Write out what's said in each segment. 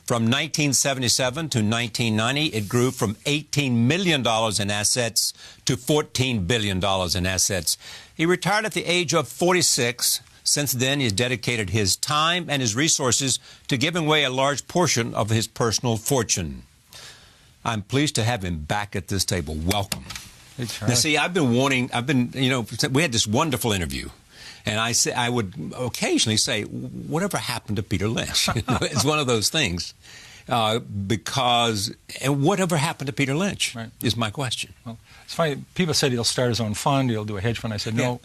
From 1977 to 1990, it grew from $18 million in assets to $14 billion in assets. He retired at the age of 46. Since then, he has dedicated his time and his resources to giving away a large portion of his personal fortune. I'm pleased to have him back at this table. Welcome. Hey, now, see, we had this wonderful interview. And I would occasionally say, whatever happened to Peter Lynch? It's one of those things. And whatever happened to Peter Lynch is my question. Well, it's funny. People said he'll start his own fund, he'll do a hedge fund. I said, no.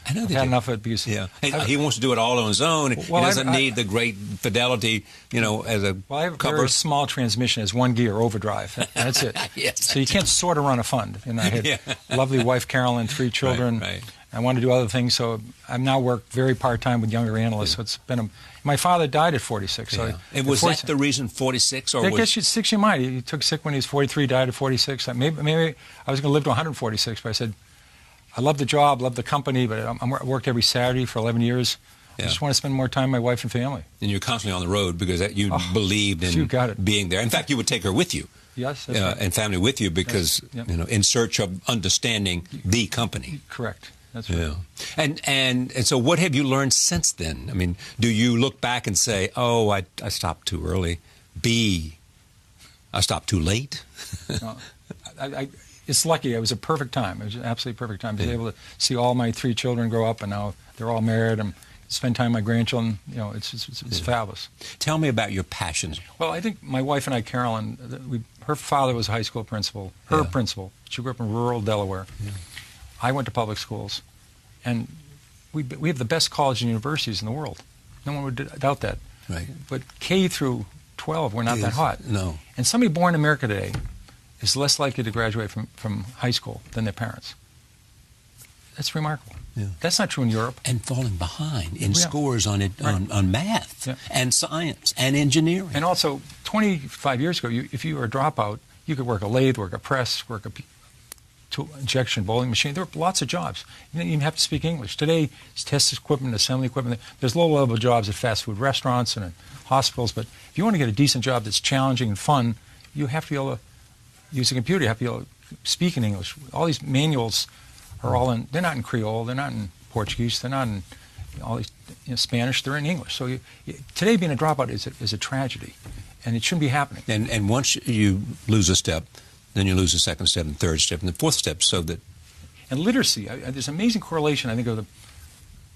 I know I've had enough of it because he wants to do it all on his own. Well, he doesn't need the great fidelity, as a Well, I have a cover. very small transmission as 1 gear overdrive, and that's it. Yes, so you can't sort of run a fund. And I had lovely wife Carolyn, 3 children. Right. I want to do other things, so I now work very part-time with younger analysts. So it's been my father died at 46. So and was that the reason 46? Or I guess you 6 you might. He took sick when he was 43, died at 46. Maybe I was going to live to 146, but I said, I love the job, love the company, but I worked every Saturday for 11 years. I just want to spend more time with my wife and family. And you're constantly on the road because you believed in being there. In fact, you would take her with you. Yes, that's right. And family with you because, in search of understanding the company. Correct. That's right. Yeah. And so what have you learned since then? I mean, do you look back and say, oh, I stopped too early? B, I stopped too late? It's lucky. It was a perfect time. It was an absolutely perfect time. I was able to see all my 3 children grow up, and now they're all married, and spend time with my grandchildren. It's fabulous. Tell me about your passions. Well, I think my wife and I, Carolyn, her father was a high school principal. Her principal. She grew up in rural Delaware. Yeah. I went to public schools, and we have the best colleges and universities in the world. No one would doubt that. Right. But K through 12, we're not that hot. No. And somebody born in America today is less likely to graduate from high school than their parents. That's remarkable. Yeah. That's not true in Europe. And falling behind in scores on math and science and engineering. And also, 25 years ago, if you were a dropout, you could work a lathe, work a press, work a injection molding machine. There were lots of jobs. You didn't even have to speak English. Today, it's test equipment, assembly equipment. There's low-level jobs at fast food restaurants and in hospitals. But if you want to get a decent job that's challenging and fun, you have to be able to use a computer. You have to be able to speak in English. All these manuals are they're not in Creole, they're not in Portuguese, they're not in all these Spanish, they're in English. So today being a dropout is a tragedy, and it shouldn't be happening. And once you lose a step, then you lose a second step and third step and the fourth step, so that... And literacy, there's an amazing correlation, I think, of a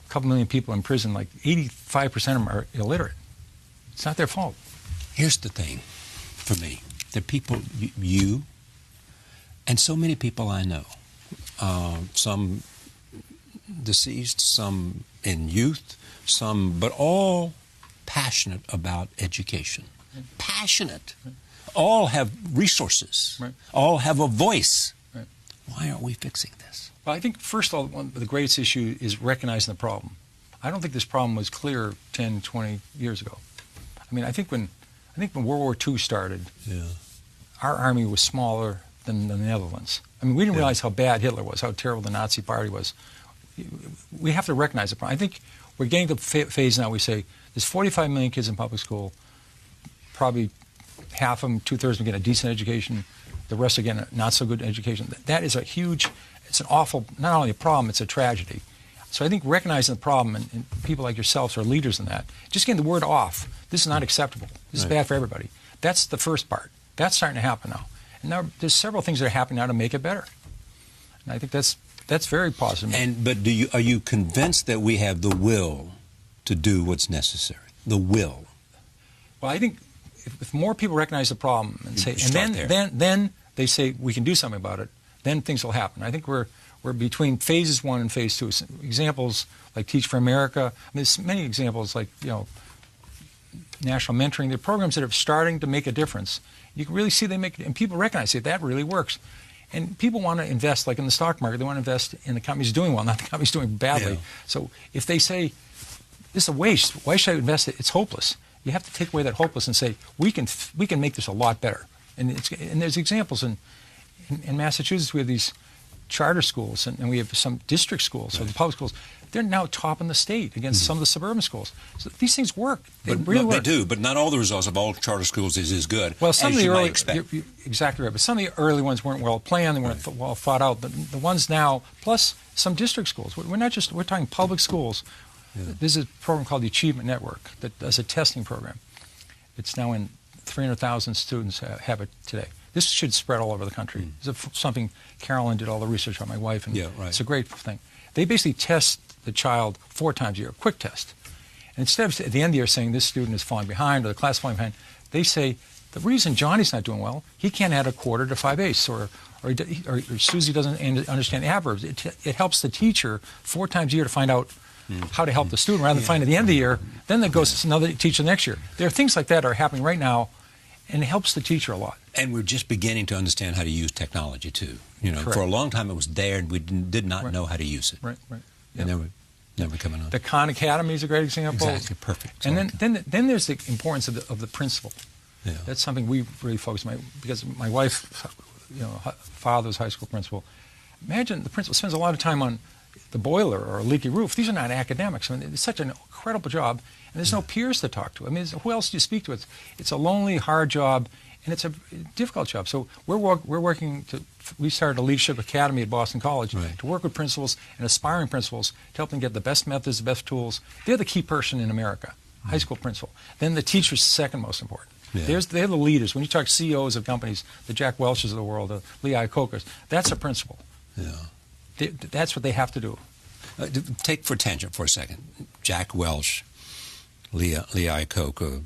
couple million people in prison, like 85% of them are illiterate. It's not their fault. Here's the thing for me. There are people, you, and so many people I know, some deceased, some in youth, but all passionate about education. Passionate. All have resources. Right. All have a voice. Right. Why aren't we fixing this? Well, I think, first of all, the greatest issue is recognizing the problem. I don't think this problem was clear 10, 20 years ago. I mean, I think when World War II started, our army was smaller than the Netherlands. I mean, we didn't realize how bad Hitler was, how terrible the Nazi Party was. We have to recognize the problem. I think we're getting to the phase now we say there's 45 million kids in public school, probably half of them, 2/3 of them get a decent education, the rest are getting a not so good education. That is it's an awful, not only a problem, it's a tragedy. So I think recognizing the problem, and people like yourselves are leaders in that, just getting the word off, this is not acceptable, this is bad for everybody. That's the first part. That's starting to happen now. And now there's several things that are happening now to make it better. And I think that's very positive. But are you convinced that we have the will to do what's necessary? The will? Well, I think if more people recognize the problem and say, then they say we can do something about it, then things will happen. I think we're between phases 1 and phase 2. Examples like Teach for America. I mean, there's many examples like national mentoring. There are programs that are starting to make a difference. You can really see they make, and people recognize it. That really works. And people want to invest, like in the stock market, they want to invest in the companies doing well, not the companies doing badly. Yeah. So if they say, this is a waste, why should I invest it? It's hopeless. You have to take away that hopeless and say, we can make this a lot better. And there's examples in Massachusetts. We have these charter schools, and we have some district schools, so the public schools, they're now top in the state against some of the suburban schools. So these things work. They really work. They do, but not all the results of all charter schools is as good well, some as of the you early, might expect. You're exactly right, but some of the early ones weren't well planned, they weren't well thought out. But the ones now, plus some district schools, we're talking public schools. Yeah. There's a program called the Achievement Network that does a testing program. It's now in 300,000 students have it today. This should spread all over the country. This is something Carolyn did all the research on, my wife, and it's a great thing. They basically test the child 4 times a year, a quick test. And instead of at the end of the year saying this student is falling behind or the class is falling behind, they say the reason Johnny's not doing well, he can't add a quarter to 5/8, or Susie doesn't understand adverbs. It helps the teacher 4 times a year to find out how to help the student rather than find at the end of the year. Then it goes to another teacher next year. There are things like that are happening right now, and it helps the teacher a lot. And we're just beginning to understand how to use technology too. Correct. For a long time it was there, and we did not know how to know it. Right. And never coming on. The Khan Academy is a great example. Exactly, perfect. And then there's the importance of the principal. Yeah. That's something we really focus on. Because my wife, father's high school principal. Imagine the principal spends a lot of time on the boiler or a leaky roof. These are not academics. I mean, it's such an incredible job, and there's no peers to talk to. I mean, who else do you speak to? It's a lonely, hard job, and it's a difficult job. So we're working to. We started a leadership academy at Boston College to work with principals and aspiring principals to help them get the best methods, the best tools. They're the key person in America, high school principal. Then the teacher's second most important. Yeah. They're the leaders. When you talk CEOs of companies, the Jack Welches of the world, the Lee Iacocca's, that's a principal. Yeah. That's what they have to do. Take for tangent for a second. Jack Welch, Lee Iacocca.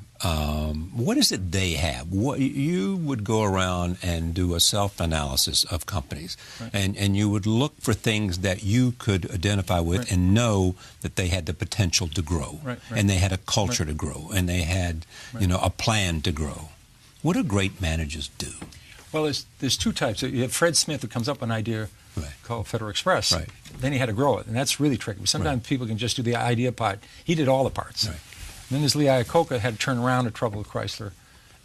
What is it they have? You would go around and do a self-analysis of companies, and you would look for things that you could identify with and know that they had the potential to grow, and they had a culture to grow, and they had a plan to grow. What do great managers do? Well, there's 2 types. You have Fred Smith, who comes up with an idea called Federal Express. Then he had to grow it, and that's really tricky. Sometimes people can just do the idea part. He did all the parts. And then there's Lee Iacocca had to turn around to trouble with Chrysler,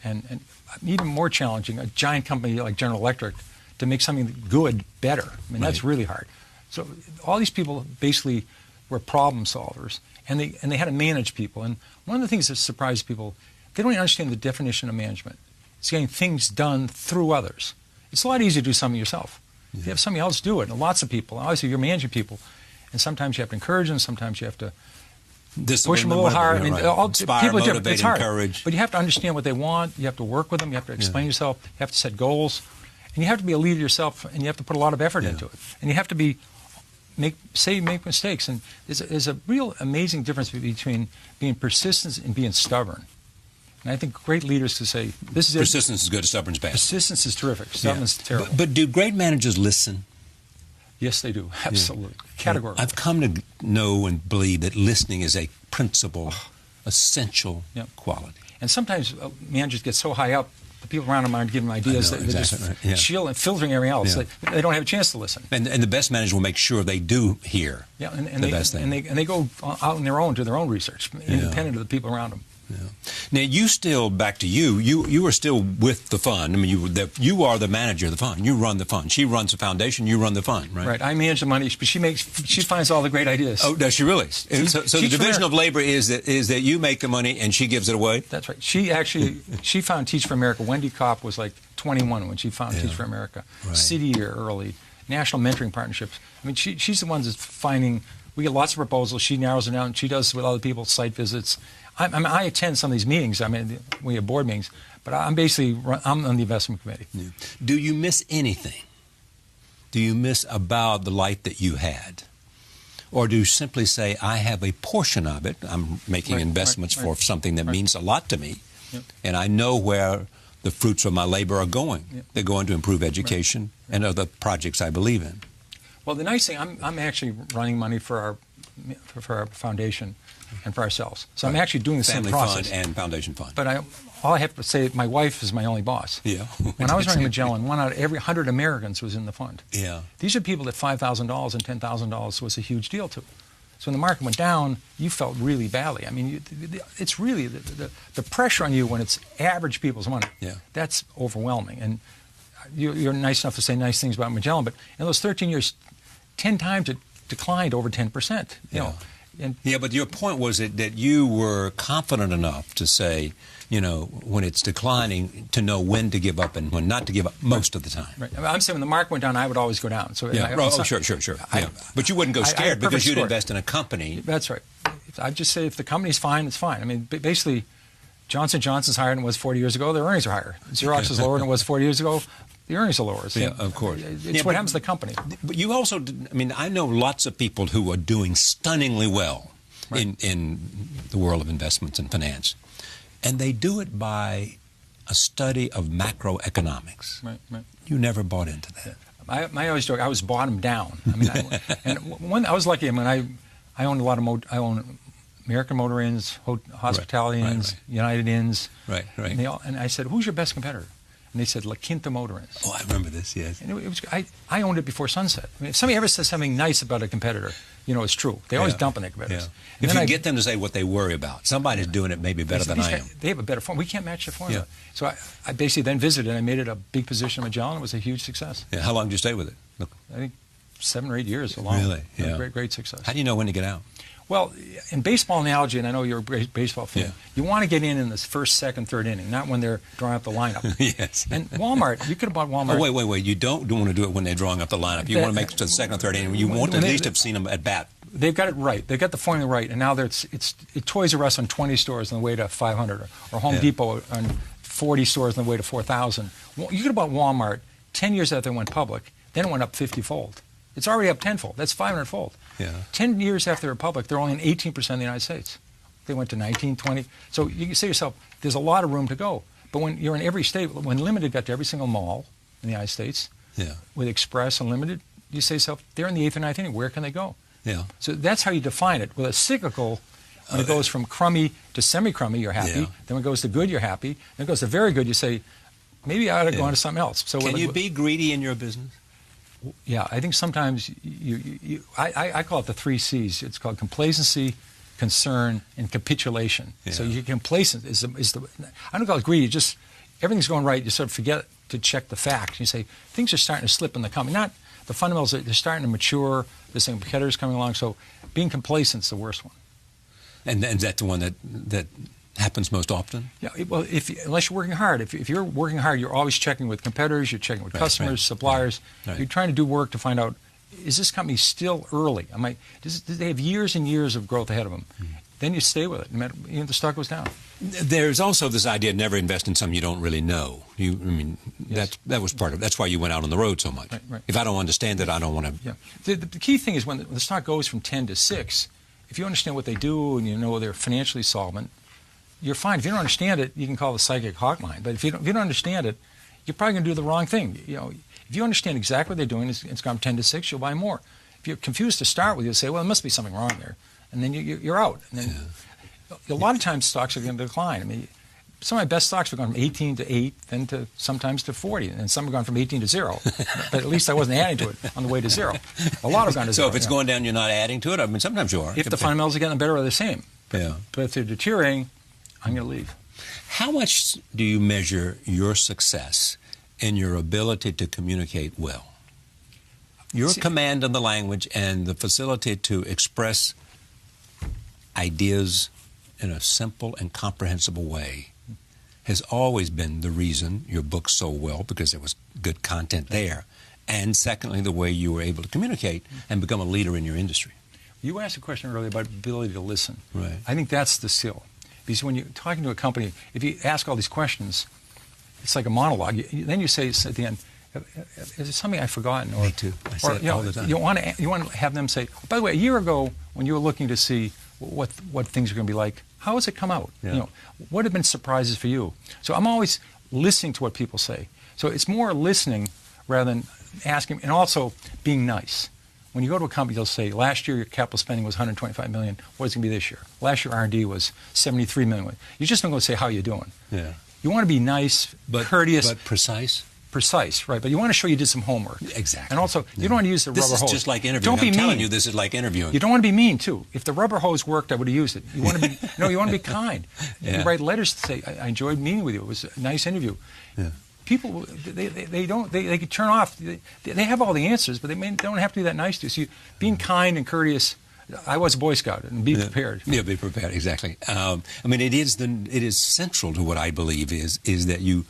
and even more challenging, a giant company like General Electric to make something good better. I mean, that's really hard. So all these people basically were problem solvers, and they had to manage people. And one of the things that surprises people, they don't even understand the definition of management. It's getting things done through others. It's a lot easier to do something yourself. If you have somebody else do it, and lots of people, obviously you're managing people, and sometimes you have to encourage them, sometimes you have to push them a little hard. Inspire, people motivate, it's hard. encourage. But you have to understand what they want. You have to work with them. You have to explain yourself. You have to set goals. And you have to be a leader yourself, and you have to put a lot of effort into it. And you have to make mistakes. And there's a real amazing difference between being persistent and being stubborn. And I think great leaders to say, this is persistence is good, stubborn's bad. Persistence is terrific. Stubborn's terrible. But do great managers listen? Yes, they do. Absolutely. Categorically. I've come to know and believe that listening is a principal, essential quality. And sometimes managers get so high up, the people around them aren't giving them ideas. They're just shielding and filtering everything else. They don't have a chance to listen. And the best manager will make sure they do hear the best thing. And they go out on their own, do their own research, independent of the people around them. Now, you still, back to you are still with the fund. I mean, you are the manager of the fund. You run the fund. She runs the foundation. You run the fund, right? Right. I manage the money, but she finds all the great ideas. Oh, does she really? So the division of labor is that you make the money and she gives it away? That's right. She found Teach for America. Wendy Kopp was like 21 when she found Teach for America. City Year early, national mentoring partnerships. I mean, she's the one that's finding. We get lots of proposals. She narrows it down. She does with other people, site visits. I attend some of these meetings. I mean, we have board meetings, but I'm on the investment committee. Yeah. Do you miss anything? Do you miss about the life that you had? Or do you simply say, I have a portion of it, I'm making investments for something that means a lot to me, and I know where the fruits of my labor are going. They're going to improve education and other projects I believe in. Well, the nice thing, I'm actually running money for our foundation and for ourselves. So I'm actually doing the same process. Family fund and foundation fund. But all I have to say, my wife is my only boss. Yeah. When I was running Magellan, 1 out of every 100 Americans was in the fund. Yeah. These are people that $5,000 and $10,000 was a huge deal to. So when the market went down, you felt really badly. I mean, it's really the pressure on you when it's average people's money. Yeah. That's overwhelming. And you're nice enough to say nice things about Magellan, but in those 13 years, 10 times it declined over 10%. You know. And but your point was that you were confident enough to say, when it's declining, to know when to give up and when not to give up most of the time. Right. I'm saying when the market went down, I would always go down. So sure. But you wouldn't go scared because you'd invest in a company. That's right. I'd just say if the company's fine, it's fine. I mean, basically, Johnson & Johnson's higher than it was 40 years ago. Their earnings are higher. Xerox is lower than it was 40 years ago. The earnings are lower. So yeah, of course. It's what happens to the company. But you also, I know lots of people who are doing stunningly well in the world of investments and finance. And they do it by a study of macroeconomics. Right. You never bought into that. I always joke, I was bottom down. I mean, I was lucky. I mean, I owned a lot of I own American Motor Inns, Hospitality Inns, United Inns. Right. And I said, who's your best competitor? And they said, La Quinta Motor Inns. Oh, I remember this, yes. And I owned it before sunset. I mean, if somebody ever says something nice about a competitor, it's true. They always dump on their competitors. Yeah. If you get them to say what they worry about, somebody's doing it maybe better than I am. They have a better formula. We can't match the formula. Yeah. So I basically then visited, and I made it a big position in Magellan. It was a huge success. Yeah. How long did you stay with it? I think 7 or 8 years. Really? Yeah. Great success. How do you know when to get out? Well, in baseball analogy, and I know you're a baseball fan, you want to get in the first, second, third inning, not when they're drawing up the lineup. Yes. And Walmart, you could have bought Walmart. Oh, wait. You don't want to do it when they're drawing up the lineup. You want to make it to the second or third inning. You want to at least have seen them at bat. They've got it right. They've got the formula right. And now it's Toys R Us on 20 stores on the way to 500, or Home Depot on 40 stores on the way to 4,000. You could have bought Walmart 10 years after they went public. Then it went up 50-fold. It's already up 10-fold. That's 500-fold. Yeah. 10 years after they're public, they're only in 18% of the United States. They went to 19, 20. So you can say to yourself, there's a lot of room to go. But when you're in every state, when Limited got to every single mall in the United States, with Express and Limited, you say to yourself, they're in the 8th or 9th inning. Where can they go? Yeah. So that's how you define it. With a cyclical, when it goes from crummy to semi-crummy, you're happy. Yeah. Then when it goes to good, you're happy. Then it goes to very good, you say, maybe I ought to go on to something else. So can you be greedy in your business? Yeah, I think sometimes I call it the 3 C's. It's called complacency, concern, and capitulation. Yeah. So you're complacent is the I don't call it greedy. Just everything's going right. You sort of forget to check the facts. You say things are starting to slip in the company. Not the fundamentals. They're starting to mature. There's some competitors coming along. So being complacent is the worst one. And that's the one that happens most often? Yeah, well, unless you're working hard. If you're working hard, you're always checking with competitors, you're checking with customers, suppliers. Right. You're trying to do work to find out, is this company still early? Do they have years and years of growth ahead of them? Mm-hmm. Then you stay with it, no matter, even if the stock goes down. There's also this idea of never invest in something you don't really know. That was part of it. That's why you went out on the road so much. Right. If I don't understand it, I don't want to... Yeah. The key thing is when the stock goes from 10 to 6, if you understand what they do and you know they're financially solvent, you're fine. If you don't understand it, you can call the psychic hotline. But if you don't understand it, you're probably going to do the wrong thing. If you understand exactly what they're doing, it's gone from 10 to 6, you'll buy more. If you're confused to start with, you'll say, well, there must be something wrong there. And then you're out. And then a lot of times stocks are going to decline. Some of my best stocks have gone from 18 to 8, then sometimes to 40. And some have gone from 18 to 0. But at least I wasn't adding to it on the way to 0. A lot have gone to 0. So if it's going down, you're not adding to it? Sometimes you are. If the fundamentals are getting better or the same. But if they're deteriorating, I'm going to leave. How much do you measure your success in your ability to communicate well? Your command of the language and the facility to express ideas in a simple and comprehensible way has always been the reason your book sold well, because there was good content there. And secondly, the way you were able to communicate and become a leader in your industry. You asked a question earlier about ability to listen. Right. I think that's the skill. Because when you're talking to a company, if you ask all these questions, it's like a monologue. Then you say at the end, is there something I've forgotten? Me too. I say it all the time. You want to have them say, by the way, a year ago when you were looking to see what things are going to be like, how has it come out? Yeah. What have been surprises for you? So I'm always listening to what people say. So it's more listening rather than asking, and also being nice. When you go to a company, they'll say, last year your capital spending was $125 million. What is it going to be this year? Last year R&D was $73 million. You're just not going to say, how are you doing? Yeah. You want to be nice, courteous. But precise? Precise, right. But you want to show you did some homework. Exactly. And also, you don't want to use the rubber hose. This is just like interviewing. I'm telling you, this is like interviewing. You don't want to be mean, too. If the rubber hose worked, I would have used it. You want to be, you want to be kind. Yeah. You write letters to say, I enjoyed meeting with you. It was a nice interview. Yeah. people, they could turn off. They have all the answers, but they don't have to be that nice to you. So being kind and courteous. I was a Boy Scout, and be prepared. Yeah, be prepared. Exactly. I mean, it is central to what I believe is that you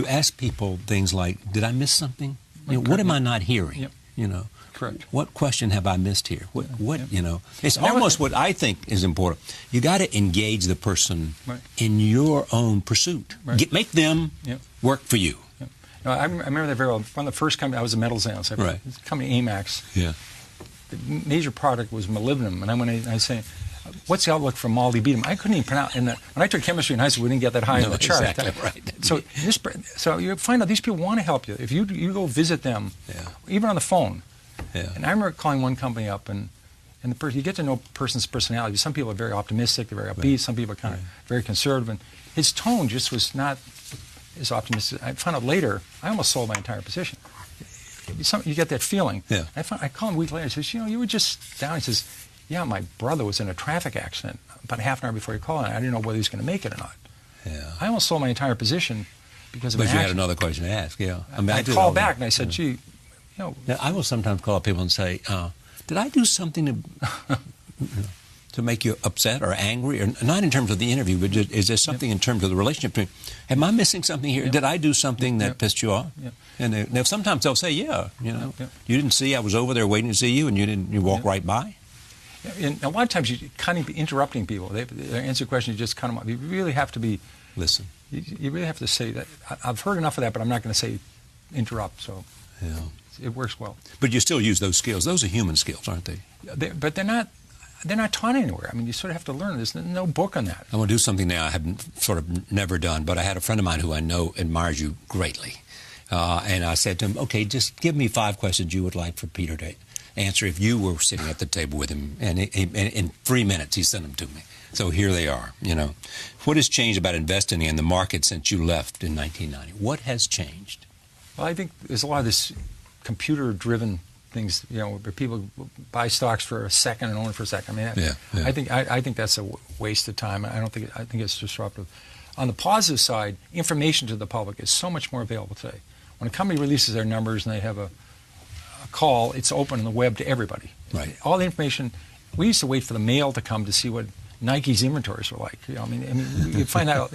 ask people things like, "Did I miss something? You know, what am I not hearing?" Yep. You know, correct. What question have I missed here? What you know? It's almost what I think is important. You got to engage the person in your own pursuit. Make them work for you. Yep. No, I remember that very well. One of the first companies, I was a metals analyst. The company AMAX. Yeah. The major product was molybdenum, and I went in, I was saying, "What's the outlook for molybdenum?" I couldn't even pronounce. When I took chemistry in high school, we didn't get that high on the chart. Exactly right. So you find out these people want to help you. If you go visit them, even on the phone. Yeah. And I remember calling one company up, and the person, you get to know a person's personality. Some people are very optimistic, they're very upbeat. Some people are kind of very conservative, and his tone just was not as optimistic. I found out later, I almost sold my entire position. You get that feeling. Yeah. I called him a week later. He says, you were just down. He says, yeah, my brother was in a traffic accident about half an hour before you called, and I didn't know whether he was going to make it or not. Yeah. I almost sold my entire position because of an accident. But you had another question to ask, yeah. I mean, I called back, and I said, gee, now, I will sometimes call people and say, did I do something to make you upset or angry? Or not in terms of the interview, but just, is there something in terms of the relationship? Am I missing something here? Did I do something that pissed you off? And sometimes they'll say, you didn't see, I was over there waiting to see you, and you walk right by? And a lot of times you're kind of interrupting people. They answer a question, you just cut them off. You really have to be... Listen. You really have to say that. I've heard enough of that, but I'm not going to say interrupt, so... Yeah. It works well. But you still use those skills. Those are human skills, aren't they? But they're not taught anywhere. I mean, you sort of have to learn. There's no book on that. I'm going to do something now I haven't sort of never done, but I had a friend of mine who I know admires you greatly. And I said to him, okay, just give me 5 questions you would like for Peter to answer if you were sitting at the table with him. And in 3 minutes, he sent them to me. So here they are, What has changed about investing in the market since you left in 1990? What has changed? Well, I think there's a lot of this computer-driven things, where people buy stocks for a second and own it for a second. I mean, I think that's a waste of time. I think it's disruptive. On the positive side, information to the public is so much more available today. When a company releases their numbers and they have a call, it's open on the web to everybody. Right. All the information. We used to wait for the mail to come to see what Nike's inventories were like. I mean, we find out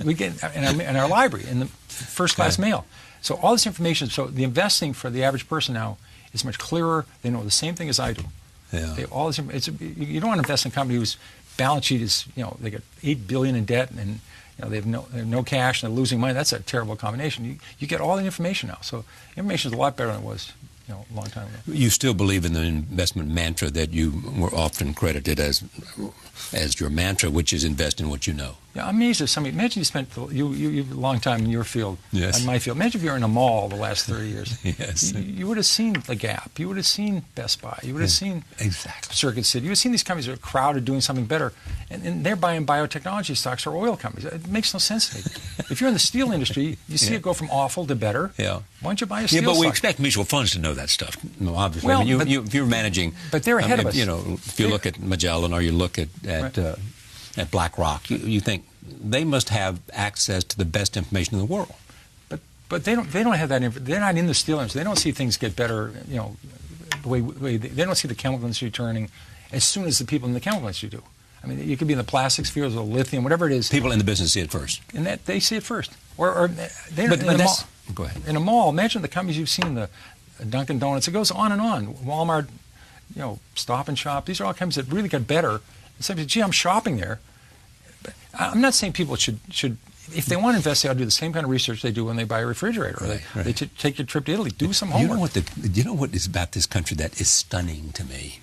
we get in our library in the first-class mail. So all this information, so the investing for the average person now is much clearer. They know the same thing as I do. Yeah. You don't want to invest in a company whose balance sheet is, they got $8 billion in debt and they have no cash and they're losing money. That's a terrible combination. You get all the information now. So information is a lot better than it was, a long time ago. You still believe in the investment mantra that you were often credited as your mantra, which is invest in what you know. Yeah, I'm amazed at somebody. Imagine you spent you a long time in your field, in my field. Imagine if you were in a mall the last 30 years. Yes. You would have seen the Gap. You would have seen Best Buy. You would have seen Circuit City. You would have seen these companies that are crowded doing something better, and they're buying biotechnology stocks or oil companies. It makes no sense to me. If you're in the steel industry, you see it go from awful to better. Yeah. Why don't you buy a steel stock? Yeah, but we expect mutual funds to know that stuff. No, obviously. Well, if you're managing, but they're ahead of us. If you look at Magellan or you look at BlackRock, you think they must have access to the best information in the world. But they don't have that. They're not in the steel industry. They don't see things get better. The way they don't see the chemical industry turning as soon as the people in the chemical industry do. I mean, you could be in the plastics fields or lithium, whatever it is. People in the business see it first, and that they see it first. Or they don't. Go ahead. In a mall, imagine the companies you've seen, the Dunkin' Donuts. It goes on and on. Walmart, Stop and Shop. These are all companies that really got better. Some say, gee, I'm shopping there. But I'm not saying people should, if they want to invest, they ought to do the same kind of research they do when they buy a refrigerator. Or they take a trip to Italy. Do some homework. You know what is about this country that is stunning to me?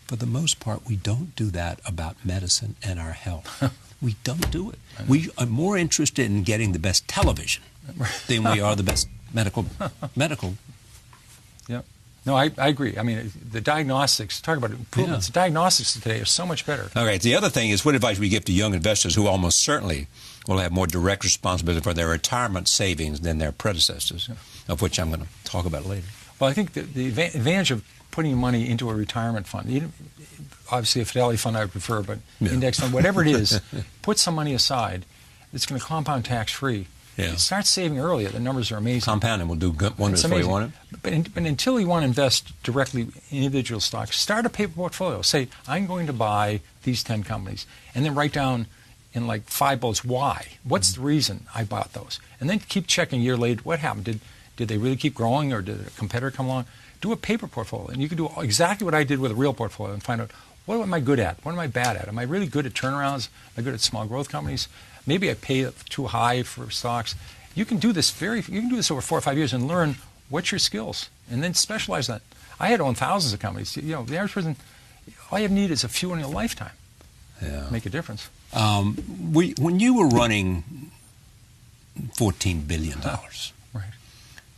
For the most part, we don't do that about medicine and our health. We don't do it. We are more interested in getting the best television than we are the best medical. Yeah. No, I agree. I mean, the diagnostics, talk about improvements. The diagnostics today are so much better. All right. The other thing is, what advice we give to young investors who almost certainly will have more direct responsibility for their retirement savings than their predecessors, of which I'm going to talk about later. Well, I think the advantage of putting money into a retirement fund, obviously a Fidelity fund I would prefer, but index fund, whatever it is, put some money aside. It's going to compound tax-free. Yeah. Start saving early. The numbers are amazing. Compounding will do good wonders for you, won't it? But until you want to invest directly in individual stocks, start a paper portfolio. Say, I'm going to buy these 10 companies. And then write down in like 5 bullets why. What's the reason I bought those? And then keep checking a year later, what happened? Did they really keep growing, or did a competitor come along? Do a paper portfolio. And you can do exactly what I did with a real portfolio and find out, what am I good at? What am I bad at? Am I really good at turnarounds? Am I good at small growth companies? Maybe I pay too high for stocks. You can do this over 4 or 5 years and learn what's your skills, and then specialize in that. I had to own thousands of companies. The average person, all you need is a few in your lifetime. Yeah. Make a difference. When you were running $14 billion, right,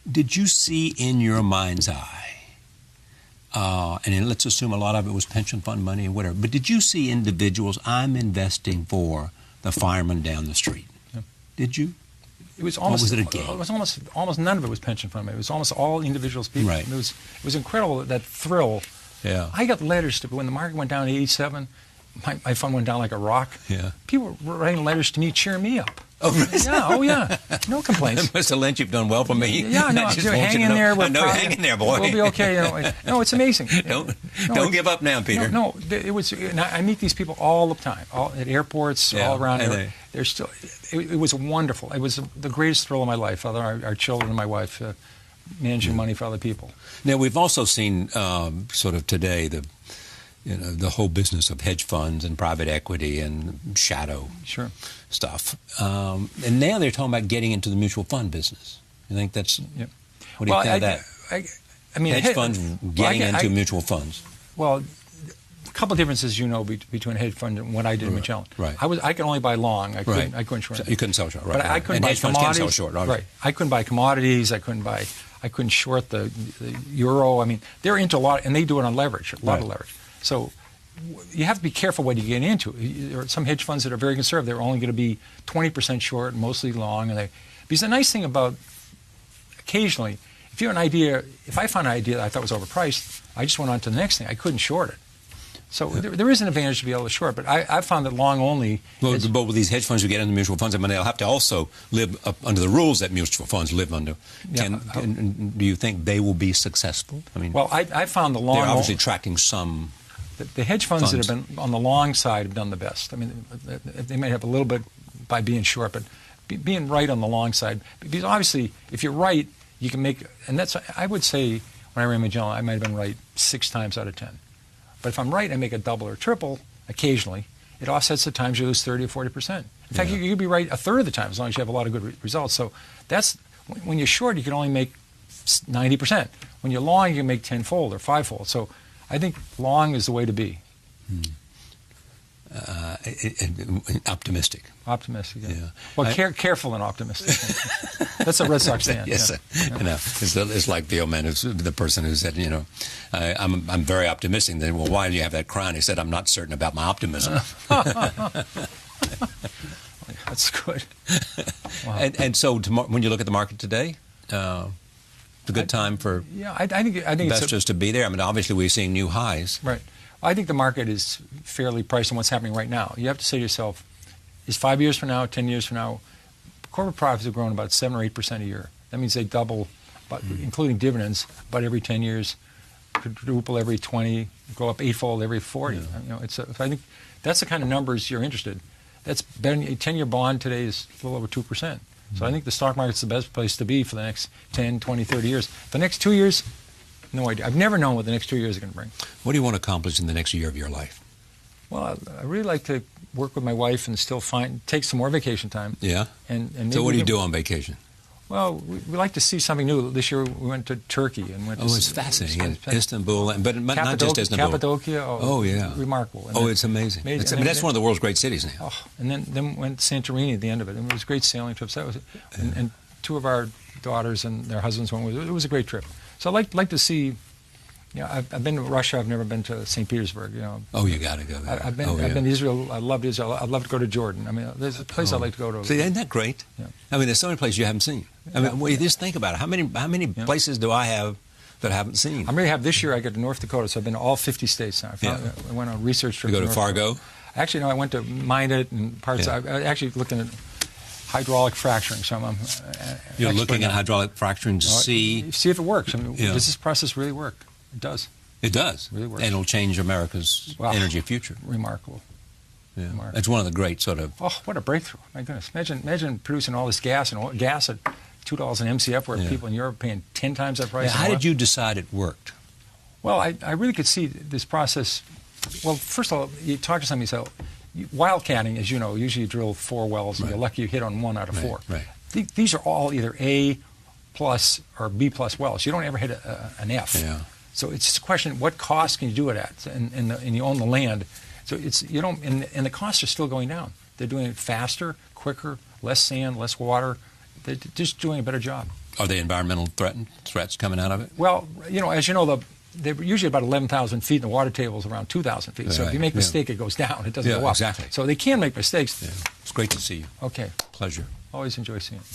did you see in your mind's eye, and let's assume a lot of it was pension fund money or whatever, but did you see individuals, I'm investing for the fireman down the street? Yeah. Did you? It was almost. Was it a game? It was almost none of it was pension fund money. It was almost all individuals. People. Right. It was incredible, that thrill. Yeah. I got letters when the market went down to 87. My fund went down like a rock. Yeah. People were writing letters to me, cheering me up. Oh, really? Yeah. Oh, yeah. No complaints. Mr. Lynch, you've done well for me. Yeah, no, hang in there. Hang in there, boy. We'll be okay. No, it's amazing. Don't give up now, Peter. No, it was. I meet these people all the time, at airports, all around. They're still. It was wonderful. It was the greatest thrill of my life. Our children and my wife managing money for other people. Now we've also seen sort of today the whole business of hedge funds and private equity and shadow stuff. And now they're talking about getting into the mutual fund business. You think that's... Yep. What do you think of that? I mean, hedge funds getting into mutual funds. Well, a couple of differences, between a hedge fund and what I did in Magellan. Right. I could only buy long. I couldn't short. So you couldn't sell short, right? But I couldn't buy hedge funds commodities. Can sell short, right. I couldn't buy commodities. I couldn't short the euro. I mean, they're into a lot, and they do it on leverage, a lot of leverage. So you have to be careful what you get into. There are some hedge funds that are very conservative. They're only going to be 20% short, mostly long. Because the nice thing about occasionally, if I found an idea that I thought was overpriced, I just went on to the next thing. I couldn't short it. So there is an advantage to be able to short, but I found that long only... Well, but with these hedge funds who get into mutual funds, I mean, they'll have to also live up under the rules that mutual funds live under. Do you think they will be successful? I mean, well, I found the long... They're obviously attracting some... The hedge funds that have been on the long side have done the best. I mean, they may have a little bit by being short, but being right on the long side. Because obviously, if you're right, you can make... And that's, I would say, when I ran Magellan, I might have been right 6 times out of 10. But if I'm right, I make a double or triple occasionally. It offsets the times you lose 30 or 40%. In fact, you could be right a third of the time as long as you have a lot of good results. So that's... When you're short, you can only make 90%. When you're long, you can make 10-fold or 5-fold. So I think long is the way to be. Optimistic. Optimistic, yeah. Well, careful and optimistic. That's a Red Sox fan. Yes, it's like the old man, the person who said, I'm very optimistic. Then, well, why do you have that crown? He said, I'm not certain about my optimism. That's good. Wow. And so, when you look at the market today, it's a good time for I think investors to be there. I mean, obviously, we're seeing new highs. Right. I think the market is fairly priced on what's happening right now. You have to say to yourself, is 5 years from now, 10 years from now, corporate profits have grown about 7 or 8% a year. That means they double, including dividends, about every 10 years, quadruple every 20, go up 8-fold every 40. I think that's the kind of numbers you're interested. That's better. A 10-year bond today is a little over 2%. So I think the stock market's the best place to be for the next 10, 20, 30 years. The next 2 years, no idea. I've never known what the next 2 years are going to bring. What do you want to accomplish in the next year of your life? Well, I really like to work with my wife and still take some more vacation time. Yeah? And so what do you do on vacation? Well, we like to see something new. This year we went to Turkey and went to... it's fascinating. Istanbul, but not just Istanbul. Cappadocia. Remarkable. And it's amazing. That's one of the world's great cities now. And then went to Santorini at the end of it. And it was great sailing trips. That was it. And 2 of our daughters and their husbands went with it. It was a great trip. So I'd like to see... I've been to Russia. I've never been to St. Petersburg. Oh, you got to go there. I've been to Israel. I loved Israel. I'd love to go to Jordan. I mean, there's a place I'd like to go to. See, isn't that great? Yeah. I mean, there's so many places you haven't seen. I mean, well, you just think about it. How many places do I have that I haven't seen? I'm really happy. This year I get to North Dakota, so I've been to all 50 states now. I went on a research trip. You go to Fargo? Actually, no. I went to Minot and parts. I actually looked at hydraulic fracturing. So I'm You're looking at hydraulic fracturing to see if it works. I mean, does this process really work? It does. It does. It really works. And it'll change America's energy future. Remarkable. Yeah. It's one of the great sort of... Oh, what a breakthrough. My goodness. Imagine producing all this gas, and gas at $2 an MCF, where people in Europe are paying 10 times that price. How did you decide it worked? Well, I really could see this process. Well, first of all, you talk to somebody, so wildcatting, as you know, usually you drill 4 wells, and you're lucky you hit on 1 out of 4. Right. These are all either A+ or B+ wells. You don't ever hit an F. Yeah. So it's just a question, what cost can you do it at? And you own the land. So it's, you don't, and the costs are still going down. They're doing it faster, quicker, less sand, less water. They're just doing a better job. Are there environmental threats coming out of it? Well, as you know, they're usually about 11,000 feet, and the water table is around 2,000 feet. So if you make a mistake, it goes down. It doesn't go up. Exactly. So they can make mistakes. Yeah. It's great to see you. Okay. Pleasure. Always enjoy seeing you.